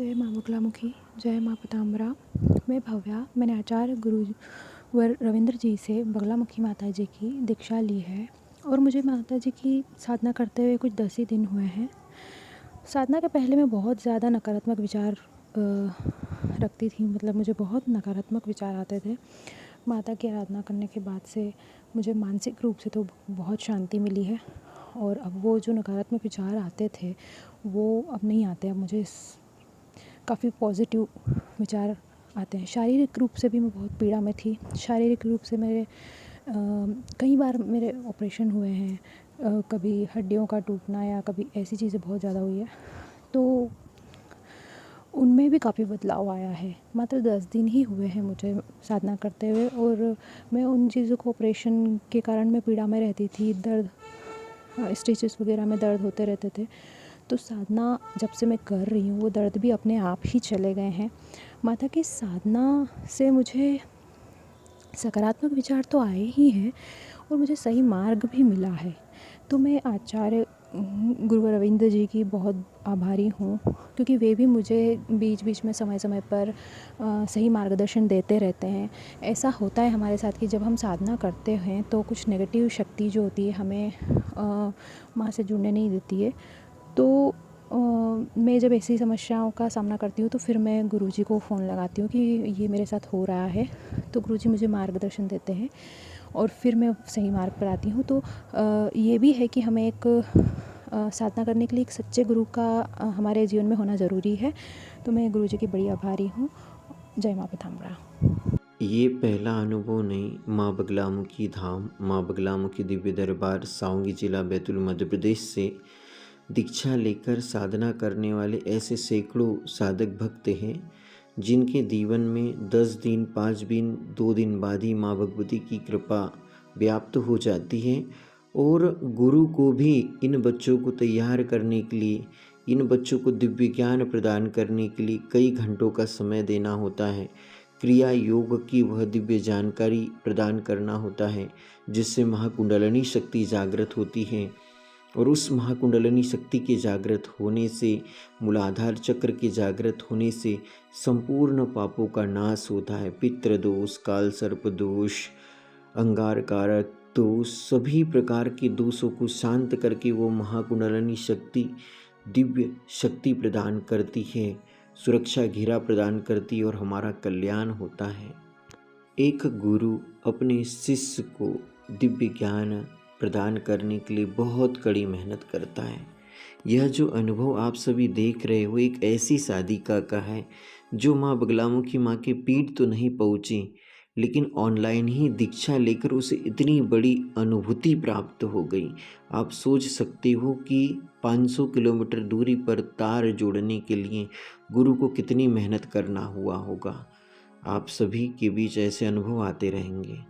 जय माँ बगलामुखी, जय माँ पीताम्बरा। मैं भव्या, मैंने आचार्य गुरुवर रविंद्र जी से बगलामुखी माता जी की दीक्षा ली है और मुझे माता जी की साधना करते हुए कुछ 10 ही दिन हुए हैं। साधना के पहले मैं बहुत ज़्यादा नकारात्मक विचार रखती थी, मतलब मुझे बहुत नकारात्मक विचार आते थे। माता की आराधना करने के बाद से मुझे मानसिक रूप से तो बहुत शांति मिली है और अब वो जो नकारात्मक विचार आते थे वो अब नहीं आते। अब मुझे काफ़ी पॉजिटिव विचार आते हैं। शारीरिक रूप से भी मैं बहुत पीड़ा में थी। शारीरिक रूप से मेरे कई बार मेरे ऑपरेशन हुए हैं, कभी हड्डियों का टूटना या कभी ऐसी चीज़ें बहुत ज़्यादा हुई है, तो उनमें भी काफ़ी बदलाव आया है। मात्र 10 दिन ही हुए हैं मुझे साधना करते हुए और मैं उन चीज़ों को, ऑपरेशन के कारण मैं पीड़ा में रहती थी, दर्द, स्टिचेस वगैरह में दर्द होते रहते थे। तो साधना जब से मैं कर रही हूँ वो दर्द भी अपने आप ही चले गए हैं। माता की साधना से मुझे सकारात्मक विचार तो आए ही हैं और मुझे सही मार्ग भी मिला है। तो मैं आचार्य गुरु रविंद्र जी की बहुत आभारी हूँ, क्योंकि वे भी मुझे बीच बीच में समय समय पर सही मार्गदर्शन देते रहते हैं। ऐसा होता है हमारे साथ कि जब हम साधना करते हैं तो कुछ नेगेटिव शक्ति जो होती है हमें माँ से जुड़ने नहीं देती है। तो मैं जब ऐसी समस्याओं का सामना करती हूँ तो फिर मैं गुरुजी को फ़ोन लगाती हूँ कि ये मेरे साथ हो रहा है, तो गुरुजी मुझे मार्गदर्शन देते हैं और फिर मैं सही मार्ग पर आती हूँ। तो ये भी है कि हमें एक साधना करने के लिए एक सच्चे गुरु का हमारे जीवन में होना ज़रूरी है। तो मैं गुरुजी की बड़ी आभारी हूँ। जय माँ पीताम्बरा। ये पहला अनुभव नहीं, माँ बगलामुखी धाम, माँ बगलामुखी दिव्य दरबार, सावंगी जिला बैतूल मध्य प्रदेश से दीक्षा लेकर साधना करने वाले ऐसे सैकड़ों साधक भक्त हैं जिनके जीवन में 10 दिन, 5 दिन, 2 दिन बाद ही माँ भगवती की कृपा व्याप्त हो जाती है। और गुरु को भी इन बच्चों को तैयार करने के लिए, इन बच्चों को दिव्य ज्ञान प्रदान करने के लिए कई घंटों का समय देना होता है। क्रिया योग की वह दिव्य जानकारी प्रदान करना होता है जिससे महाकुंडलिनी शक्ति जागृत होती है और उस महाकुंडलिनी शक्ति के जागृत होने से, मूलाधार चक्र के जागृत होने से संपूर्ण पापों का नाश होता है। पितृ दोष, काल सर्प दोष, अंगारकारक दोष, सभी प्रकार के दोषों को शांत करके वो महाकुंडलिनी शक्ति दिव्य शक्ति प्रदान करती है, सुरक्षा घेरा प्रदान करती है और हमारा कल्याण होता है। एक गुरु अपने शिष्य को दिव्य ज्ञान प्रदान करने के लिए बहुत कड़ी मेहनत करता है। यह जो अनुभव आप सभी देख रहे हो एक ऐसी साधिका का है जो माँ बगलामुखी माँ के पीठ तो नहीं पहुँची, लेकिन ऑनलाइन ही दीक्षा लेकर उसे इतनी बड़ी अनुभूति प्राप्त हो गई। आप सोच सकते हो कि 500 किलोमीटर दूरी पर तार जोड़ने के लिए गुरु को कितनी मेहनत करना हुआ होगा। आप सभी के बीच ऐसे अनुभव आते रहेंगे।